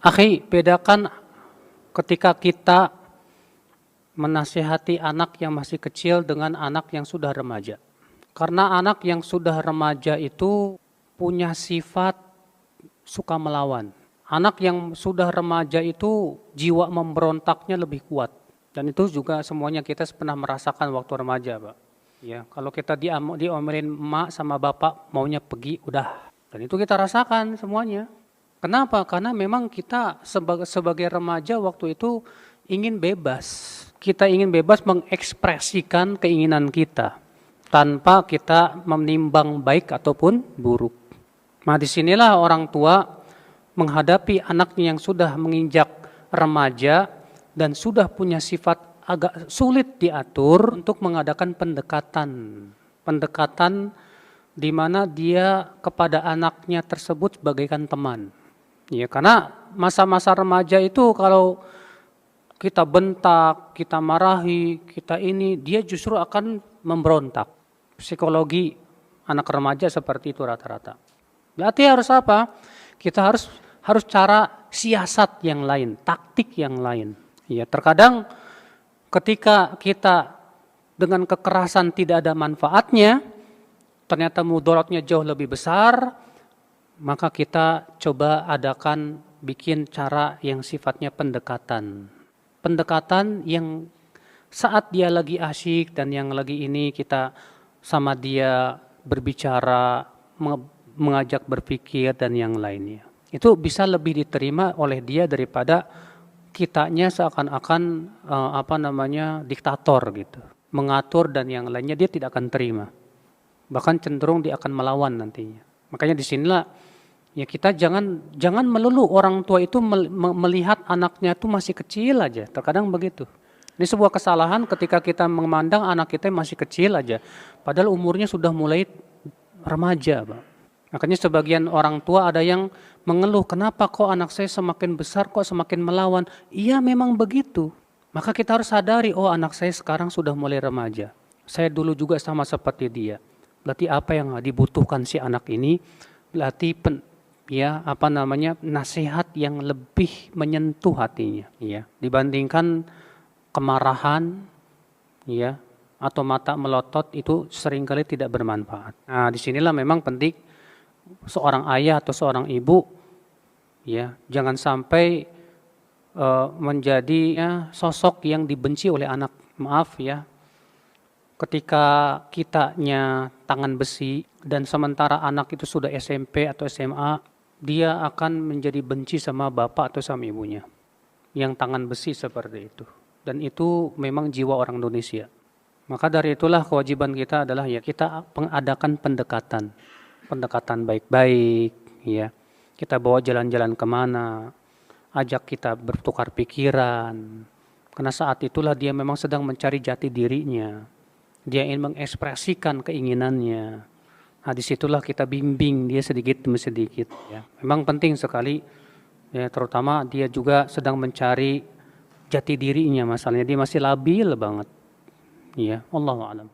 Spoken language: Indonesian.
Akhi, bedakan ketika kita menasihati anak yang masih kecil dengan anak yang sudah remaja. Karena anak yang sudah remaja itu punya sifat suka melawan. Anak yang sudah remaja itu jiwa memberontaknya lebih kuat. Dan itu juga semuanya kita pernah merasakan waktu remaja, Pak. Ya, kalau kita diomelin emak sama bapak maunya pergi, udah. Dan itu kita rasakan semuanya. Kenapa? Karena memang kita sebagai remaja waktu itu ingin bebas. Kita ingin bebas mengekspresikan keinginan kita tanpa kita menimbang baik ataupun buruk. Nah, disinilah orang tua menghadapi anaknya yang sudah menginjak remaja dan sudah punya sifat agak sulit diatur untuk mengadakan pendekatan. Pendekatan di mana dia kepada anaknya tersebut bagaikan teman. Ya, karena masa-masa remaja itu kalau kita bentak, kita marahi, kita ini, dia justru akan memberontak. Psikologi anak remaja seperti itu rata-rata. Berarti harus apa? Kita harus cara siasat yang lain, taktik yang lain. Ya, terkadang ketika kita dengan kekerasan tidak ada manfaatnya, ternyata mudaratnya jauh lebih besar, maka kita coba adakan bikin cara yang sifatnya pendekatan. Pendekatan yang saat dia lagi asyik dan yang lagi ini kita sama dia berbicara, mengajak berpikir dan yang lainnya. Itu bisa lebih diterima oleh dia daripada kitanya seakan-akan diktator gitu. Mengatur dan yang lainnya dia tidak akan terima. Bahkan cenderung dia akan melawan nantinya. Makanya disinilah ya kita jangan melulu orang tua itu melihat anaknya itu masih kecil aja. Terkadang begitu. Ini sebuah kesalahan ketika kita memandang anak kita masih kecil aja. Padahal umurnya sudah mulai remaja, Pak. Makanya sebagian orang tua ada yang mengeluh, kenapa kok anak saya semakin besar kok semakin melawan? Iya memang begitu. Maka kita harus sadari, oh anak saya sekarang sudah mulai remaja. Saya dulu juga sama seperti dia. Berarti apa yang dibutuhkan si anak ini? Berarti nasihat yang lebih menyentuh hatinya, ya, dibandingkan kemarahan, ya, atau mata melotot itu seringkali tidak bermanfaat. Nah, disinilah memang penting seorang ayah atau seorang ibu, ya, jangan sampai menjadi sosok yang dibenci oleh anak. Maaf ya. Ketika kitanya tangan besi dan sementara anak itu sudah SMP atau SMA, dia akan menjadi benci sama bapak atau sama ibunya yang tangan besi seperti itu. Dan itu memang jiwa orang Indonesia. Maka dari itulah kewajiban kita adalah ya kita mengadakan pendekatan baik-baik, ya. Kita bawa jalan-jalan kemana, ajak kita bertukar pikiran. Karena saat itulah dia memang sedang mencari jati dirinya. Dia ingin mengekspresikan keinginannya. Nah, disitulah kita bimbing dia sedikit demi sedikit. Ya. Memang penting sekali, ya, terutama dia juga sedang mencari jati dirinya. Masalahnya dia masih labil banget. Ya, Allahu a'lam.